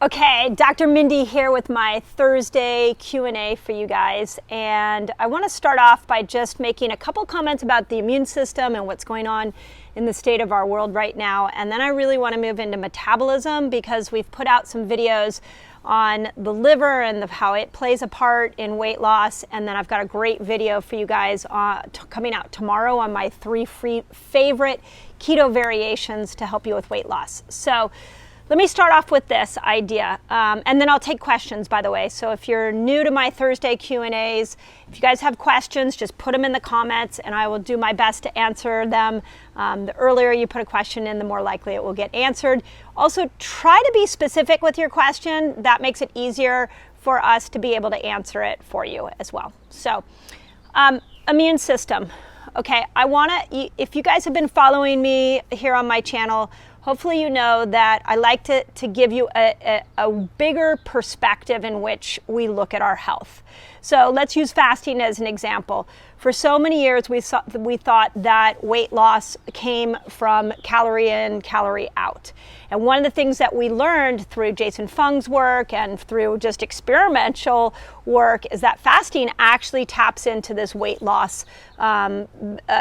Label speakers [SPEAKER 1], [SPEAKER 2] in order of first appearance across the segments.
[SPEAKER 1] Okay, Dr. Mindy here with my Thursday Q&A for you guys, and I want to start off by just making a couple comments about the immune system and what's going on in the state of our world right now, and then I really want to move into metabolism because we've put out some videos on the liver and how it plays a part in weight loss, and then I've got a great video for you guys coming out tomorrow on my 3 favorite keto variations to help you with weight loss. So let me start off with this idea, and then I'll take questions, by the way. So if you're new to my Thursday Q&As, if you guys have questions, just put them in the comments, and I will do my best to answer them. The earlier you put a question in, the more likely it will get answered. Also, try to be specific with your question. That makes it easier for us to be able to answer it for you as well. So, immune system. Okay, if you guys have been following me here on my channel, hopefully you know that I like to give you a bigger perspective in which we look at our health. So let's use fasting as an example. For so many years, we thought that weight loss came from calorie in, calorie out. And one of the things that we learned through Jason Fung's work and through just experimental work is that fasting actually taps into this weight loss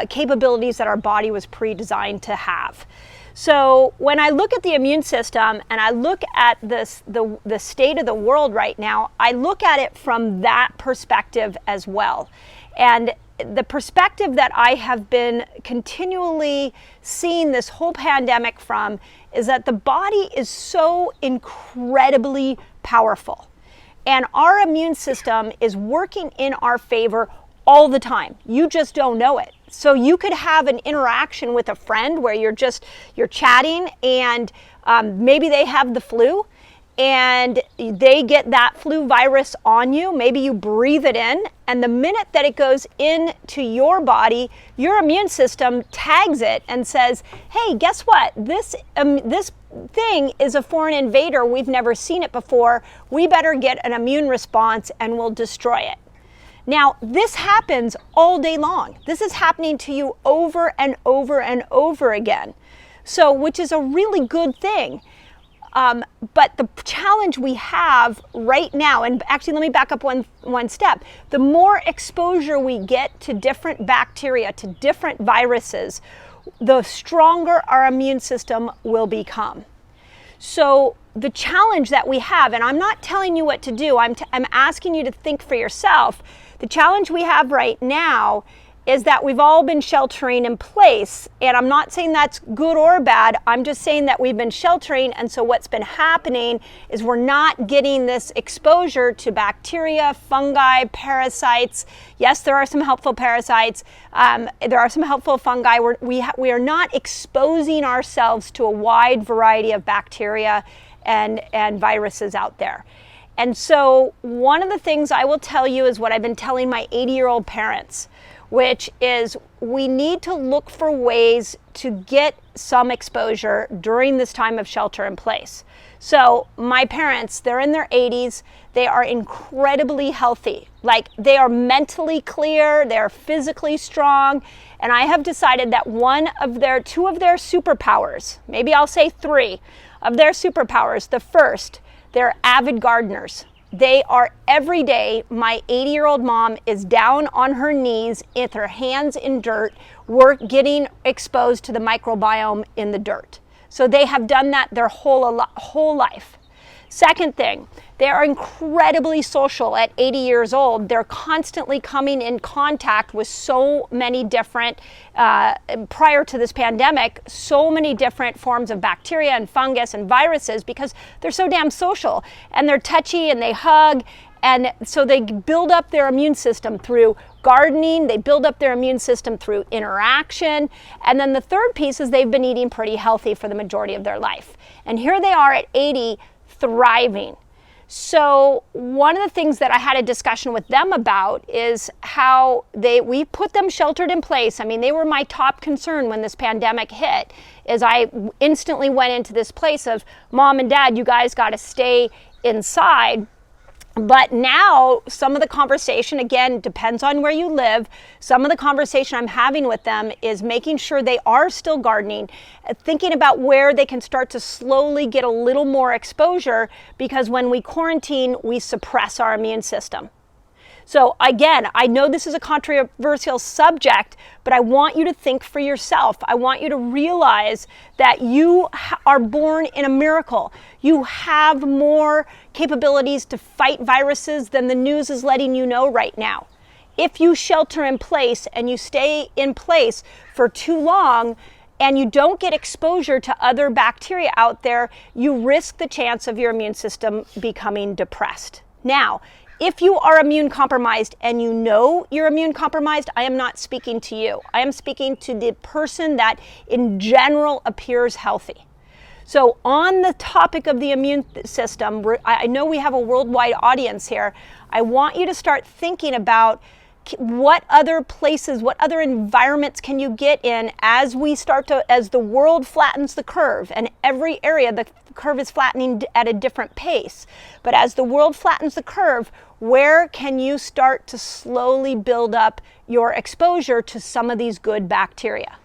[SPEAKER 1] capabilities that our body was pre-designed to have. So when I look at the immune system and I look at the state of the world right now, I look at it from that perspective as well. And the perspective that I have been continually seeing this whole pandemic from is that the body is so incredibly powerful. And our immune system is working in our favor all the time. You just don't know it. So you could have an interaction with a friend where you're chatting and maybe they have the flu and they get that flu virus on you. Maybe you breathe it in, and the minute that it goes into your body, your immune system tags it and says, hey, guess what? This thing is a foreign invader. We've never seen it before. We better get an immune response and we'll destroy it. Now, this happens all day long. This is happening to you over and over and over again. So, which is a really good thing. But the challenge we have right now, and actually let me back up one step. The more exposure we get to different bacteria, to different viruses, the stronger our immune system will become. So the challenge that we have, and I'm not telling you what to do, I'm asking you to think for yourself. The challenge we have right now is that we've all been sheltering in place, and I'm not saying that's good or bad, I'm just saying that we've been sheltering, and so what's been happening is we're not getting this exposure to bacteria, fungi, parasites. Yes, there are some helpful parasites, there are some helpful fungi. We are not exposing ourselves to a wide variety of bacteria and viruses out there. And so one of the things I will tell you is what I've been telling my 80-year-old parents, which is we need to look for ways to get some exposure during this time of shelter in place. So my parents, they're in their 80s, they are incredibly healthy. Like, they are mentally clear, they're physically strong, and I have decided that two of their superpowers, maybe I'll say 3 of their superpowers, the first, they're avid gardeners. They are every day, my 80-year-old mom is down on her knees with her hands in dirt, getting exposed to the microbiome in the dirt. So they have done that their whole life. Second thing, they are incredibly social at 80 years old. They're constantly coming in contact with so many different, prior to this pandemic, so many different forms of bacteria and fungus and viruses because they're so damn social and they're touchy and they hug. And so they build up their immune system through gardening, they build up their immune system through interaction. And then the third piece is they've been eating pretty healthy for the majority of their life. And here they are at 80, thriving. So one of the things that I had a discussion with them about is how we put them sheltered in place. I mean, they were my top concern when this pandemic hit, is I instantly went into this place of, Mom and Dad, you guys got to stay inside. But now some of the conversation, again, depends on where you live. Some of the conversation I'm having with them is making sure they are still gardening, thinking about where they can start to slowly get a little more exposure, because when we quarantine, we suppress our immune system. So again, I know this is a controversial subject, but I want you to think for yourself. I want you to realize that you are born in a miracle. You have more capabilities to fight viruses than the news is letting you know right now. If you shelter in place and you stay in place for too long, and you don't get exposure to other bacteria out there, you risk the chance of your immune system becoming depressed. Now, if you are immune compromised and you know you're immune compromised, I am not speaking to you. I am speaking to the person that in general appears healthy. So on the topic of the immune system, I know we have a worldwide audience here. I want you to start thinking about what other places, what other environments can you get in as the world flattens the curve, and every area the curve is flattening at a different pace. But as the world flattens the curve, where can you start to slowly build up your exposure to some of these good bacteria?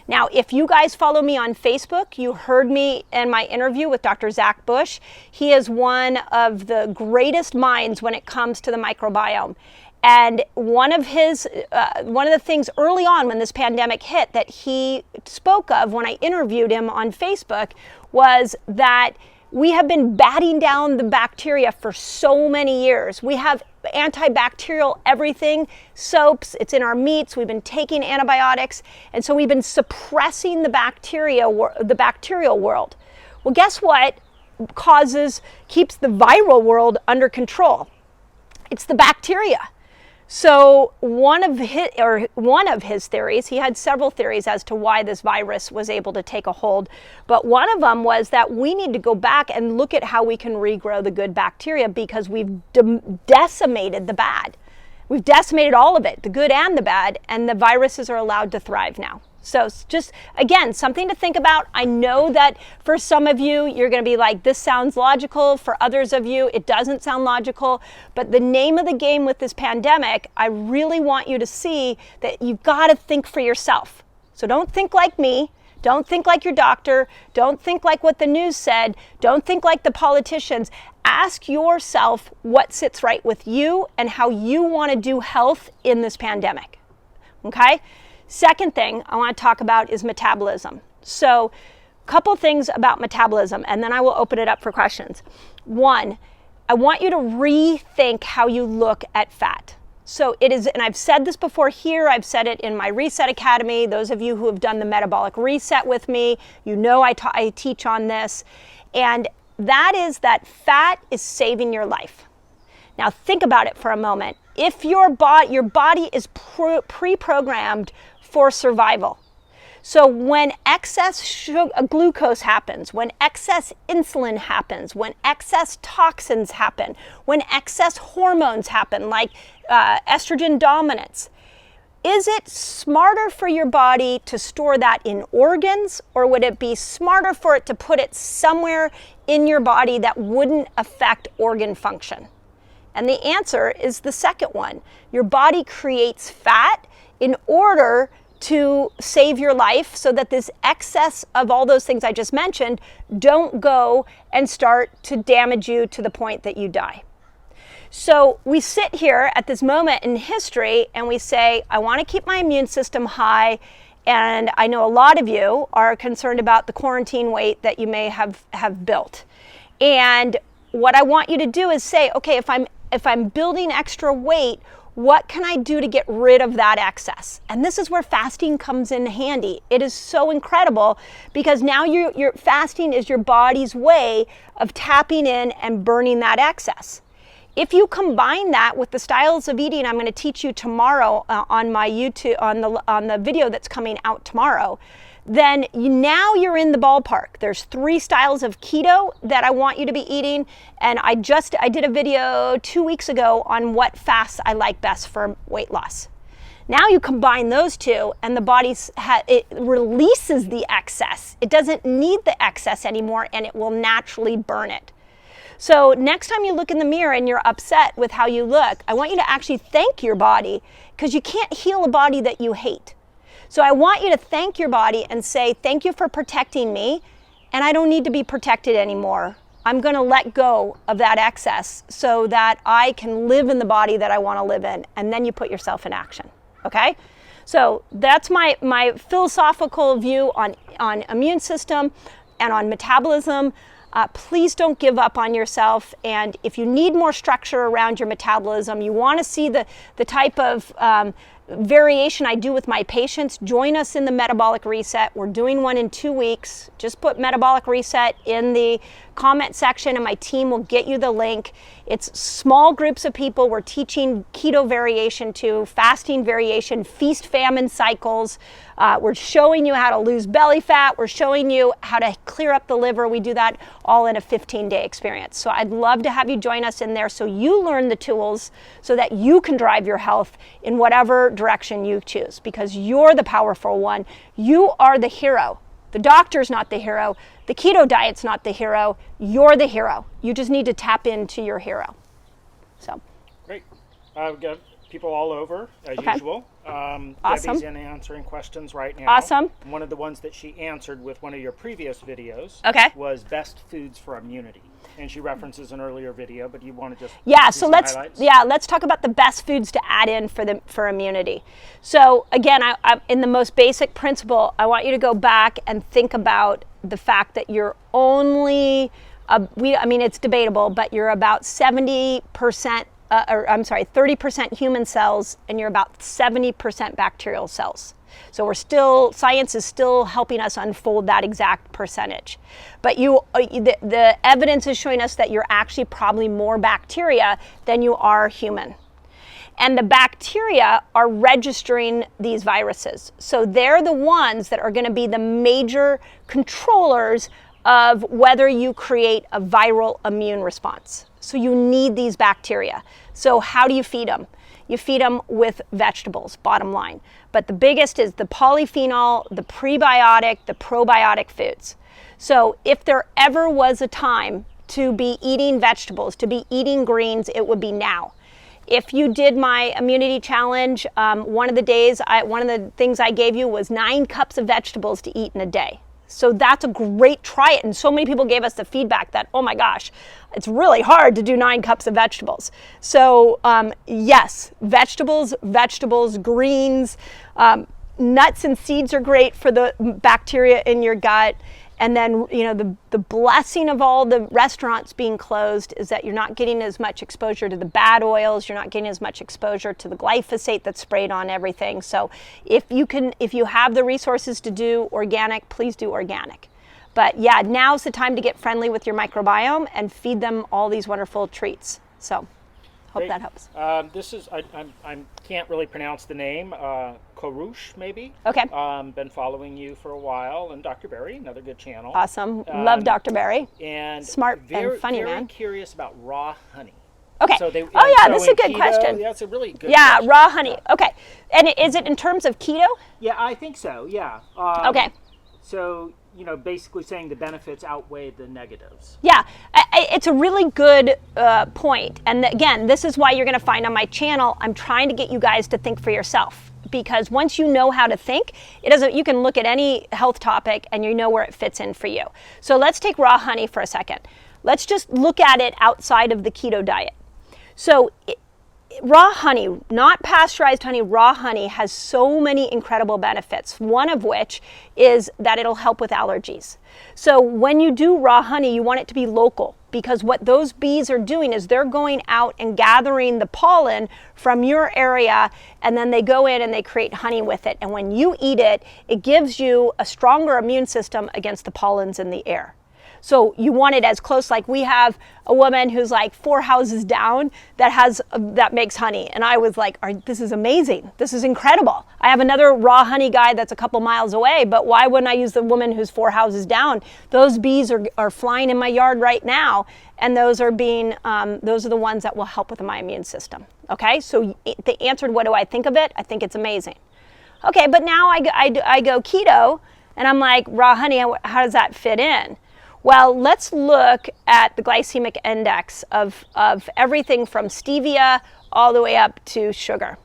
[SPEAKER 1] Now, if you guys follow me on Facebook, you heard me in my interview with Dr. Zach Bush. He is one of the greatest minds when it comes to the microbiome. And one of the things early on when this pandemic hit that he spoke of when I interviewed him on Facebook was that we have been batting down the bacteria for so many years. We have antibacterial everything, soaps, it's in our meats, we've been taking antibiotics, and so we've been suppressing the bacterial world. Well, guess what keeps the viral world under control? It's the bacteria. So one of his theories, he had several theories as to why this virus was able to take a hold, but one of them was that we need to go back and look at how we can regrow the good bacteria, because we've decimated the bad. We've decimated all of it, the good and the bad, and the viruses are allowed to thrive now. So it's just, again, something to think about. I know that for some of you, you're going to be like, this sounds logical. For others of you, it doesn't sound logical. But the name of the game with this pandemic, I really want you to see that you've got to think for yourself. So don't think like me. Don't think like your doctor. Don't think like what the news said. Don't think like the politicians. Ask yourself what sits right with you and how you want to do health in this pandemic. Okay? Second thing I want to talk about is metabolism. So a couple things about metabolism, and then I will open it up for questions. One, I want you to rethink how you look at fat. So it is, and I've said this before here, I've said it in my Reset Academy. Those of you who have done the Metabolic Reset with me, you know I teach on this. And that is that fat is saving your life. Now think about it for a moment. If your body is pre-programmed for survival. So when excess glucose happens, when excess insulin happens, when excess toxins happen, when excess hormones happen, like estrogen dominance, is it smarter for your body to store that in organs, or would it be smarter for it to put it somewhere in your body that wouldn't affect organ function? And the answer is the second one. Your body creates fat in order to save your life, so that this excess of all those things I just mentioned don't go and start to damage you to the point that you die. So we sit here at this moment in history and we say, I want to keep my immune system high, and I know a lot of you are concerned about the quarantine weight that you may have built. And what I want you to do is say, okay, if I'm building extra weight, what can I do to get rid of that excess? And this is where fasting comes in handy. It is so incredible, because now your fasting is your body's way of tapping in and burning that excess. If you combine that with the styles of eating I'm going to teach you tomorrow on my YouTube, on the video that's coming out tomorrow, then now you're in the ballpark. There's 3 styles of keto that I want you to be eating, and I did a video 2 weeks ago on what fasts I like best for weight loss. Now you combine those two, and the body it releases the excess. It doesn't need the excess anymore, and it will naturally burn it. So next time you look in the mirror and you're upset with how you look, I want you to actually thank your body, because you can't heal a body that you hate. So I want you to thank your body and say, thank you for protecting me, and I don't need to be protected anymore. I'm going to let go of that excess so that I can live in the body that I want to live in. And then you put yourself in action. Okay? So that's my philosophical view on immune system and on metabolism. Please don't give up on yourself. And if you need more structure around your metabolism, you want to see the type of variation I do with my patients, join us in the Metabolic Reset. We're doing one in 2 weeks. Just put Metabolic Reset in the comment section and my team will get you the link. It's small groups of people. We're teaching keto variation to, fasting variation, feast famine cycles. We're showing you how to lose belly fat. We're showing you how to clear up the liver. We do that all in a 15-day experience. So I'd love to have you join us in there so you learn the tools so that you can drive your health in whatever direction you choose, because you're the powerful one. You are the hero. The doctor's not the hero. The keto diet's not the hero. You're the hero. You just need to tap into your hero. So.
[SPEAKER 2] Great. We've got people all over, as usual.
[SPEAKER 1] Awesome.
[SPEAKER 2] Debbie's in answering questions right now.
[SPEAKER 1] Awesome.
[SPEAKER 2] One of the ones that she answered with one of your previous videos was best foods for immunity. And she references an earlier video, but you want to just
[SPEAKER 1] let's talk about the best foods to add in for immunity. So again, I in the most basic principle, I want you to go back and think about the fact that you're only it's debatable, but you're about 70%, 30% human cells, and you're about 70% bacterial cells. So science is still helping us unfold that exact percentage. But the evidence is showing us that you're actually probably more bacteria than you are human. And the bacteria are registering these viruses. So they're the ones that are going to be the major controllers of whether you create a viral immune response. So you need these bacteria. So how do you feed them? You feed them with vegetables, bottom line. But the biggest is the polyphenol, the prebiotic, the probiotic foods. So if there ever was a time to be eating vegetables, to be eating greens, it would be now. If you did my immunity challenge, one of the things I gave you was 9 cups of vegetables to eat in a day. So that's a great, try it. And so many people gave us the feedback that, oh my gosh, it's really hard to do 9 cups of vegetables. So yes, vegetables, greens, nuts and seeds are great for the bacteria in your gut. And then, the blessing of all the restaurants being closed is that you're not getting as much exposure to the bad oils. You're not getting as much exposure to the glyphosate that's sprayed on everything. So if you have the resources to do organic, please do organic. But yeah, now's the time to get friendly with your microbiome and feed them all these wonderful treats. So hope that helps.
[SPEAKER 2] This is, I can't really pronounce the name, Karush maybe.
[SPEAKER 1] Okay.
[SPEAKER 2] Been following you for a while, and Dr. Barry, another good channel.
[SPEAKER 1] Awesome. Love Dr. Barry.
[SPEAKER 2] And
[SPEAKER 1] smart and funny, man.
[SPEAKER 2] Very curious about raw honey.
[SPEAKER 1] Okay.
[SPEAKER 2] So
[SPEAKER 1] this is a good question.
[SPEAKER 2] Yeah, it's a really good question.
[SPEAKER 1] Raw honey. Okay. And is it in terms of keto?
[SPEAKER 2] Yeah, I think so, yeah.
[SPEAKER 1] Okay.
[SPEAKER 2] So, basically saying the benefits outweigh the negatives.
[SPEAKER 1] Yeah, it's a really good point. And again, this is why you're going to find on my channel, I'm trying to get you guys to think for yourself. Because once you know how to think, you can look at any health topic and you know where it fits in for you. So let's take raw honey for a second. Let's just look at it outside of the keto diet. So raw honey, not pasteurized honey, raw honey has so many incredible benefits. One of which is that it'll help with allergies. So when you do raw honey, you want it to be local, because what those bees are doing is they're going out and gathering the pollen from your area, and then they go in and they create honey with it. And when you eat it, it gives you a stronger immune system against the pollens in the air. So you want it as close, like we have a woman who's like 4 houses down that makes honey. And I was like, this is amazing. This is incredible. I have another raw honey guy that's a couple miles away, but why wouldn't I use the woman who's 4 houses down? Those bees are flying in my yard right now. And those are the ones that will help with my immune system. Okay, so the answer to what do I think of it? I think it's amazing. Okay, but now I go keto and I'm like, raw honey, how does that fit in? Well, let's look at the glycemic index of everything from stevia all the way up to sugar.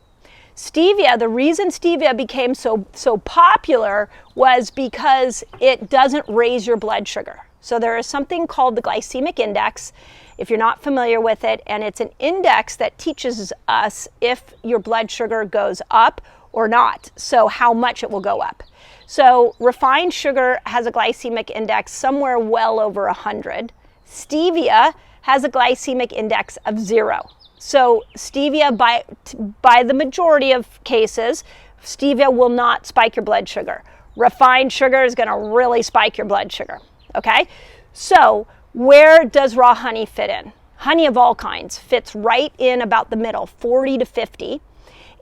[SPEAKER 1] Stevia, the reason stevia became so popular was because it doesn't raise your blood sugar. So there is something called the glycemic index, if you're not familiar with it, and it's an index that teaches us if your blood sugar goes up or not, so how much it will go up. So refined sugar has a glycemic index somewhere well over 100. Stevia has a glycemic index of 0. So stevia, by the majority of cases, stevia will not spike your blood sugar. Refined sugar is going to really spike your blood sugar, okay? So where does raw honey fit in? Honey of all kinds fits right in about the middle, 40 to 50,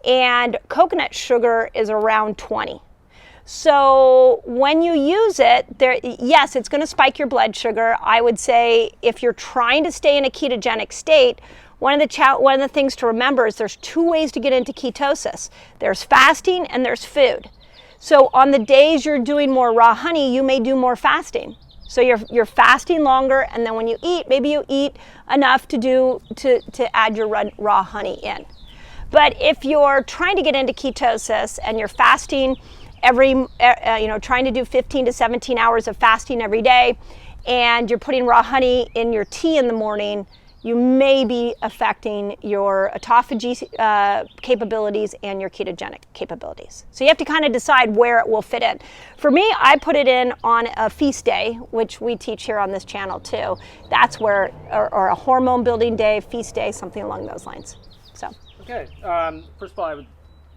[SPEAKER 1] and coconut sugar is around 20. So when you use it, yes, it's going to spike your blood sugar. I would say if you're trying to stay in a ketogenic state, one of the things to remember is there's 2 ways to get into ketosis. There's fasting and there's food. So on the days you're doing more raw honey, you may do more fasting. So you're fasting longer, and then when you eat, maybe you eat enough to add your raw honey in. But if you're trying to get into ketosis and you're fasting trying to do 15 to 17 hours of fasting every day, and you're putting raw honey in your tea in the morning, you may be affecting your autophagy capabilities and your ketogenic capabilities. So you have to kind of decide where it will fit in. For me, I put it in on a feast day, which we teach here on this channel too. That's where, or a hormone building day, feast day, something along those lines. So.
[SPEAKER 2] Okay. First of all,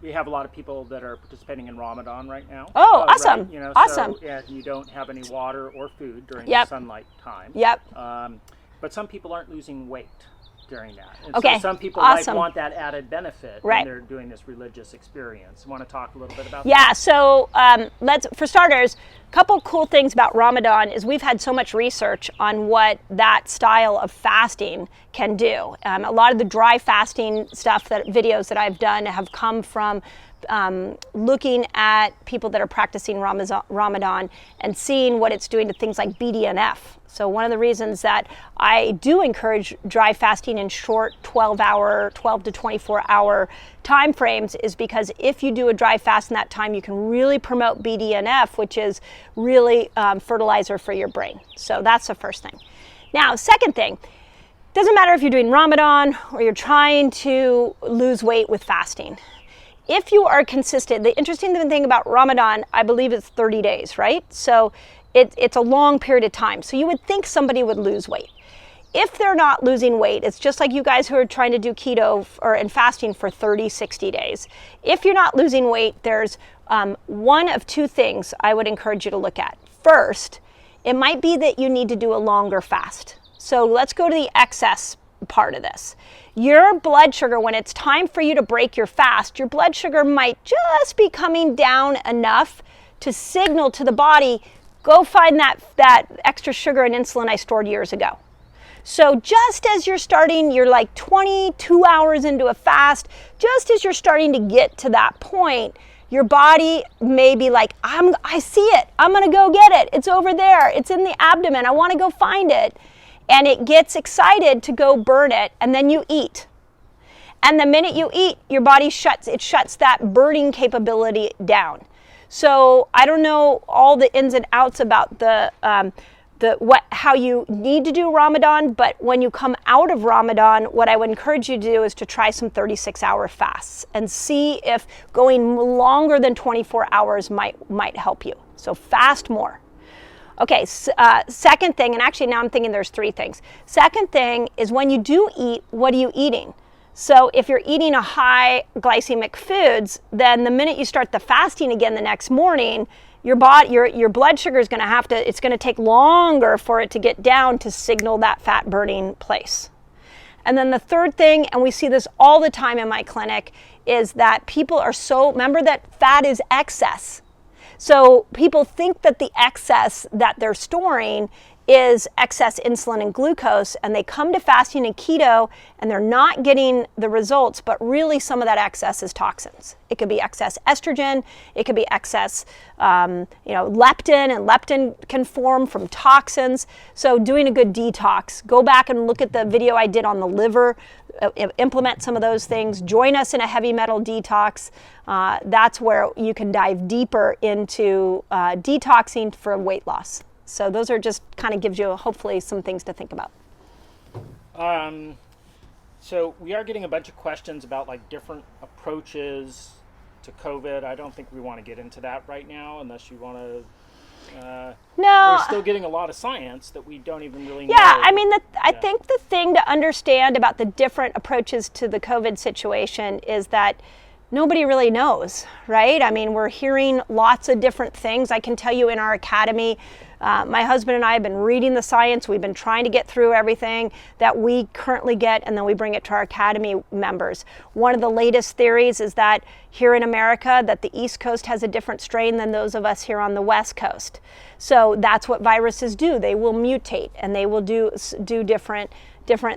[SPEAKER 2] we have a lot of people that are participating in Ramadan right now.
[SPEAKER 1] Oh, awesome.
[SPEAKER 2] Right? You know,
[SPEAKER 1] awesome.
[SPEAKER 2] So, and you don't have any water or food during the sunlight time.
[SPEAKER 1] Yep.
[SPEAKER 2] But some people aren't losing weight during that. And
[SPEAKER 1] okay.
[SPEAKER 2] so some people want that added benefit when they're doing this religious experience. Want to talk a little bit about that?
[SPEAKER 1] Yeah, so for starters, a couple cool things about Ramadan is we've had so much research on what that style of fasting can do. A lot of the dry fasting videos that I've done have come from looking at people that are practicing Ramadan and seeing what it's doing to things like BDNF. So one of the reasons that I do encourage dry fasting in short 12 to 24 hour time frames is because if you do a dry fast in that time, you can really promote BDNF, which is really fertilizer for your brain. So that's the first thing. Now, second thing, doesn't matter if you're doing Ramadan or you're trying to lose weight with fasting. If you are consistent, the interesting thing about Ramadan, I believe it's 30 days, right? So it's a long period of time. So you would think somebody would lose weight. If they're not losing weight, it's just like you guys who are trying to do keto and fasting for 30, 60 days. If you're not losing weight, there's one of 2 things I would encourage you to look at. First, it might be that you need to do a longer fast. So let's go to the excess part of this. Your blood sugar, when it's time for you to break your fast, your blood sugar might just be coming down enough to signal to the body, go find that extra sugar and insulin I stored years ago. So just as you're like 22 hours into a fast, just as you're starting to get to that point, your body may be like, I see it, I'm gonna go get it, it's over there, it's in the abdomen, I wanna go find it. And it gets excited to go burn it, and then you eat. And the minute you eat, your body shuts that burning capability down. So I don't know all the ins and outs about how you need to do Ramadan, but when you come out of Ramadan, what I would encourage you to do is to try some 36-hour fasts and see if going longer than 24 hours might help you. So fast more. Okay, second thing, and actually now I'm thinking there's 3 things. Second thing is when you do eat, what are you eating? So if you're eating a high glycemic foods, then the minute you start the fasting again the next morning, your blood sugar is it's going to take longer for it to get down to signal that fat burning place. And then the third thing, and we see this all the time in my clinic, is that people are remember that fat is excess. So people think that the excess that they're storing is excess insulin and glucose, and they come to fasting and keto and they're not getting the results, but really some of that excess is toxins. It could be excess estrogen, it could be excess leptin, and leptin can form from toxins. So doing a good detox. Go back and look at the video I did on the liver, implement some of those things, join us in a heavy metal detox. That's where you can dive deeper into detoxing for weight loss. So those are just kind of gives you hopefully some things to think about.
[SPEAKER 2] So we are getting a bunch of questions about like different approaches to COVID. I don't think we want to get into that right now unless you want to.
[SPEAKER 1] No.
[SPEAKER 2] We're still getting a lot of science that we don't even really know.
[SPEAKER 1] Yeah, I mean, I think the thing to understand about the different approaches to the COVID situation is that nobody really knows, right? I mean, we're hearing lots of different things. I can tell you in our academy, my husband and I have been reading the science. We've been trying to get through everything that we currently get, and then we bring it to our academy members. One of the latest theories is that here in America, that the East Coast has a different strain than those of us here on the West Coast. So that's what viruses do. They will mutate, and they will do different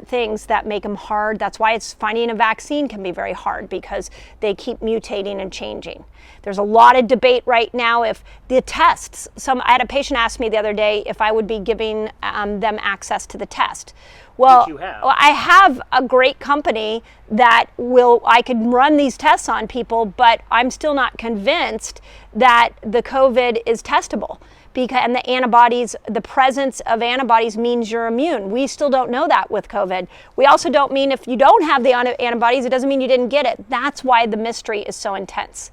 [SPEAKER 1] things that make them hard. That's why finding a vaccine can be very hard, because they keep mutating and changing. There's a lot of debate right now if the tests, I had a patient ask me the other day if I would be giving them access to the test. Well, I have a great company that I could run these tests on people, but I'm still not convinced that the COVID is testable. And the antibodies, the presence of antibodies means you're immune. We still don't know that with COVID. We also don't mean if you don't have the antibodies, it doesn't mean you didn't get it. That's why the mystery is so intense.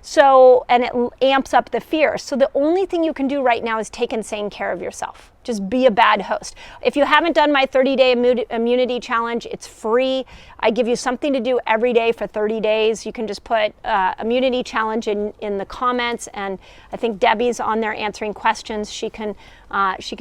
[SPEAKER 1] So, and it amps up the fear. So the only thing you can do right now is take insane care of yourself. Just be a bad host. If you haven't done my 30-day immunity challenge, it's free. I give you something to do every day for 30 days. You can just put immunity challenge in the comments, and I think Debbie's on there answering questions. She can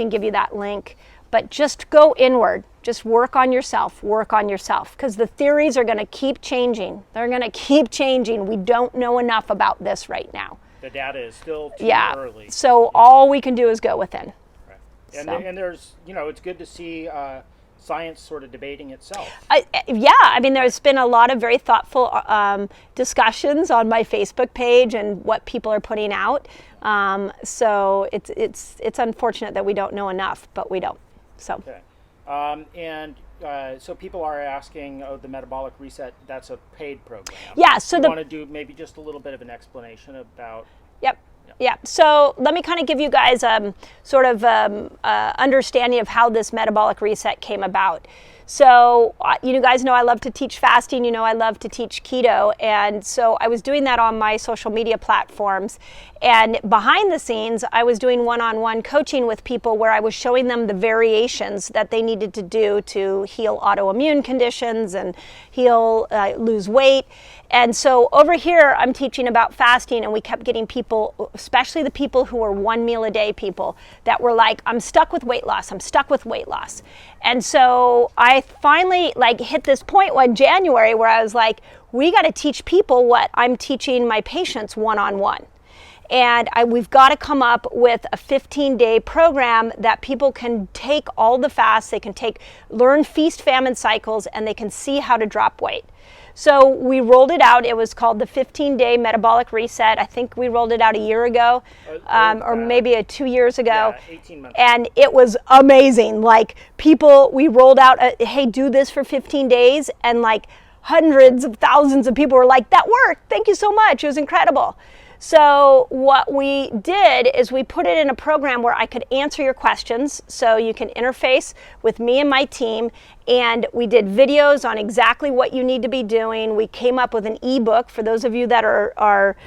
[SPEAKER 1] give you that link. But just go inward. Just work on yourself, because the theories are going to keep changing. They're going to keep changing. We don't know enough about this right now.
[SPEAKER 2] The data is still too early.
[SPEAKER 1] So all we can do is go within.
[SPEAKER 2] Right. And there's, it's good to see science sort of debating itself.
[SPEAKER 1] I mean, there's been a lot of very thoughtful discussions on my Facebook page and what people are putting out. So it's unfortunate that we don't know enough, but we don't. So.
[SPEAKER 2] Okay. So people are asking, the Metabolic Reset, that's a paid program.
[SPEAKER 1] Yeah. So
[SPEAKER 2] you want to do maybe just a little bit of an explanation about.
[SPEAKER 1] Yep. Yeah. So let me kind of give you guys understanding of how this Metabolic Reset came about. So you guys know I love to teach fasting, I love to teach keto, and so I was doing that on my social media platforms, and behind the scenes I was doing one-on-one coaching with people where I was showing them the variations that they needed to do to heal autoimmune conditions and lose weight. And so over here I'm teaching about fasting, and we kept getting people, especially the people who were 1 meal a day people, that were like, I'm stuck with weight loss. And so I finally hit this point one January where I was like, we got to teach people what I'm teaching my patients one-on-one. And we've got to come up with a 15-day program that people can take all the fasts, they can learn feast famine cycles, and they can see how to drop weight. So we rolled it out. It was called the 15-day Metabolic Reset. I think we rolled it out a year ago, or maybe 2 years ago.
[SPEAKER 2] Yeah, 18 months.
[SPEAKER 1] And it was amazing. We rolled out, hey, do this for 15 days. And hundreds of thousands of people were like, that worked. Thank you so much. It was incredible. So what we did is we put it in a program where I could answer your questions, so you can interface with me and my team, and we did videos on exactly what you need to be doing. We came up with an ebook for those of you that are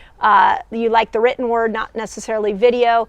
[SPEAKER 1] you like the written word, not necessarily video.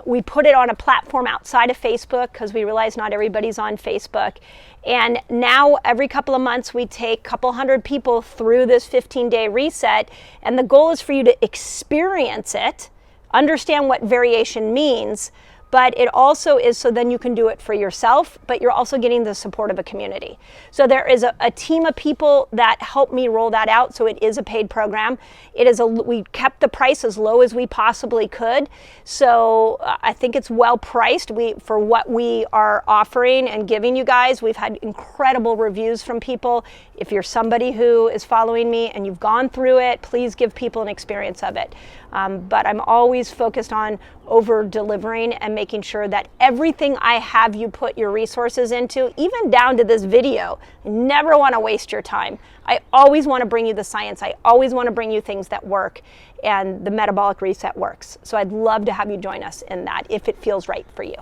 [SPEAKER 1] We put it on a platform outside of Facebook because we realize not everybody's on Facebook. And now every couple of months we take a couple hundred people through this 15-day reset, and the goal is for you to experience it, understand what variation means, but it also is so then you can do it for yourself, but you're also getting the support of a community. So there is a team of people that help me roll that out, so it is a paid program. We kept the price as low as we possibly could, so I think it's well priced for what we are offering and giving you guys. We've had incredible reviews from people. If you're somebody who is following me and you've gone through it, please give people an experience of it. But I'm always focused on over delivering and making sure that everything I have you put your resources into, even down to this video, I never want to waste your time. I always want to bring you the science. I always want to bring you things that work, and the metabolic reset works. So I'd love to have you join us in that if it feels right for you.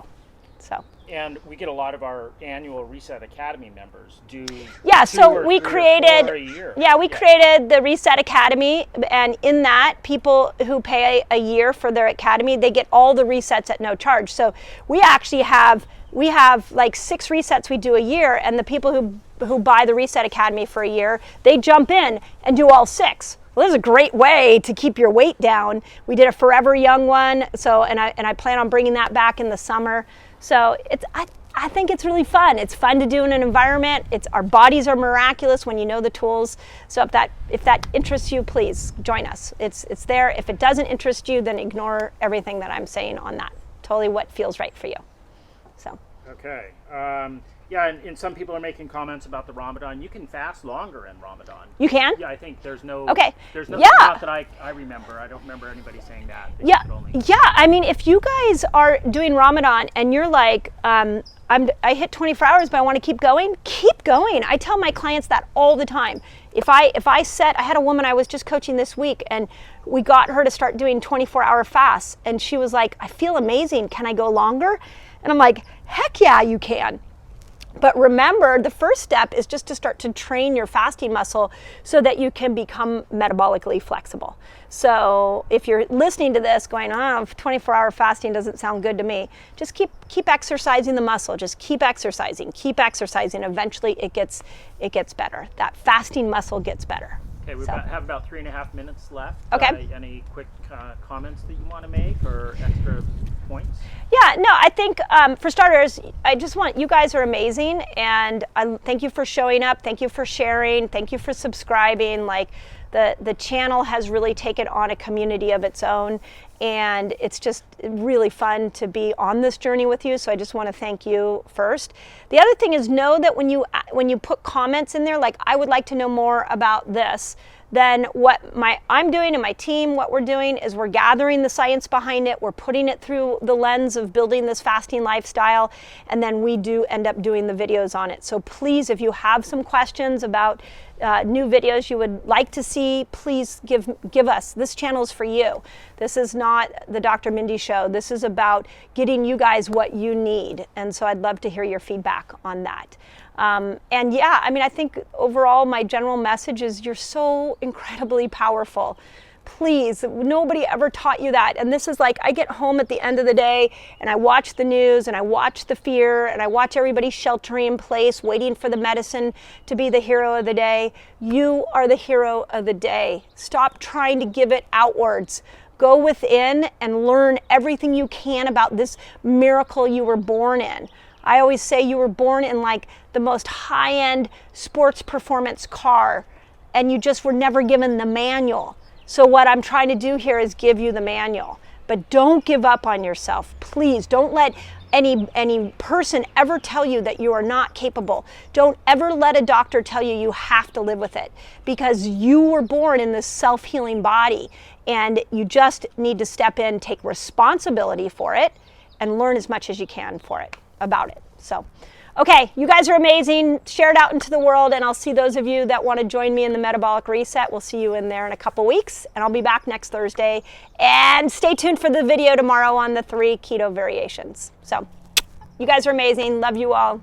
[SPEAKER 1] So.
[SPEAKER 2] And we get a lot of our annual Reset Academy members do.
[SPEAKER 1] Yeah, so we created.
[SPEAKER 2] A year.
[SPEAKER 1] Yeah, we created the Reset Academy, and in that, people who pay a year for their academy, they get all the resets at no charge. So we actually have like 6 resets we do a year, and the people who buy the Reset Academy for a year, they jump in and do all 6. Well, this is a great way to keep your weight down. We did a Forever Young one, so and I plan on bringing that back in the summer. So I think it's really fun. It's fun to do in an environment. Our bodies are miraculous when you know the tools. So if that interests you, please join us. It's there. If it doesn't interest you, then ignore everything that I'm saying on that. Totally what feels right for you. So.
[SPEAKER 2] Okay. Yeah, and some people are making comments about the Ramadan. You can fast longer in Ramadan.
[SPEAKER 1] You can?
[SPEAKER 2] Yeah, I think there's no.
[SPEAKER 1] Okay.
[SPEAKER 2] There's no.
[SPEAKER 1] Yeah.
[SPEAKER 2] Not that I remember. I don't remember anybody saying that.
[SPEAKER 1] Yeah. Yeah. I mean, if you guys are doing Ramadan and you're like, I hit 24 hours, but I want to keep going. Keep going. I tell my clients that all the time. I had a woman I was just coaching this week, and we got her to start doing 24-hour fasts, and she was like, I feel amazing. Can I go longer? And I'm like, heck yeah, you can. But remember, the first step is just to start to train your fasting muscle so that you can become metabolically flexible. So if you're listening to this going, 24-hour fasting doesn't sound good to me, just keep exercising the muscle. Just keep exercising. Eventually it gets better. That fasting muscle gets better.
[SPEAKER 2] Okay, we have about 3.5 minutes left.
[SPEAKER 1] Okay.
[SPEAKER 2] Any quick comments that you want to make or extra points?
[SPEAKER 1] Yeah, no, I think for starters, you guys are amazing, and I thank you for showing up. Thank you for sharing. Thank you for subscribing. Like the channel has really taken on a community of its own, and it's just really fun to be on this journey with you. So I just want to thank you first. The other thing is, know that when you put comments in there, like I would like to know more about this, then what I'm doing and my team, what we're doing is we're gathering the science behind it. We're putting it through the lens of building this fasting lifestyle, and then we do end up doing the videos on it. So please, if you have some questions about new videos you would like to see, please give us. This channel is for you. This is not the Dr. Mindy show. This is about getting you guys what you need. And so I'd love to hear your feedback on that. And yeah, I mean, I think overall my general message is you're so incredibly powerful. Please, nobody ever taught you that. And this is like, I get home at the end of the day and I watch the news and I watch the fear and I watch everybody sheltering in place, waiting for the medicine to be the hero of the day. You are the hero of the day. Stop trying to give it outwards. Go within and learn everything you can about this miracle you were born in. I always say you were born in like the most high-end sports performance car, and you just were never given the manual. So what I'm trying to do here is give you the manual. But don't give up on yourself. Please don't let any person ever tell you that you are not capable. Don't ever let a doctor tell you you have to live with it, because you were born in this self-healing body, and you just need to step in, take responsibility for it, and learn as much as you can about it. So, okay, you guys are amazing. Share it out into the world, and I'll see those of you that want to join me in the Metabolic Reset. We'll see you in there in a couple weeks, and I'll be back next Thursday. And stay tuned for the video tomorrow on the 3 keto variations. So, you guys are amazing. Love you all.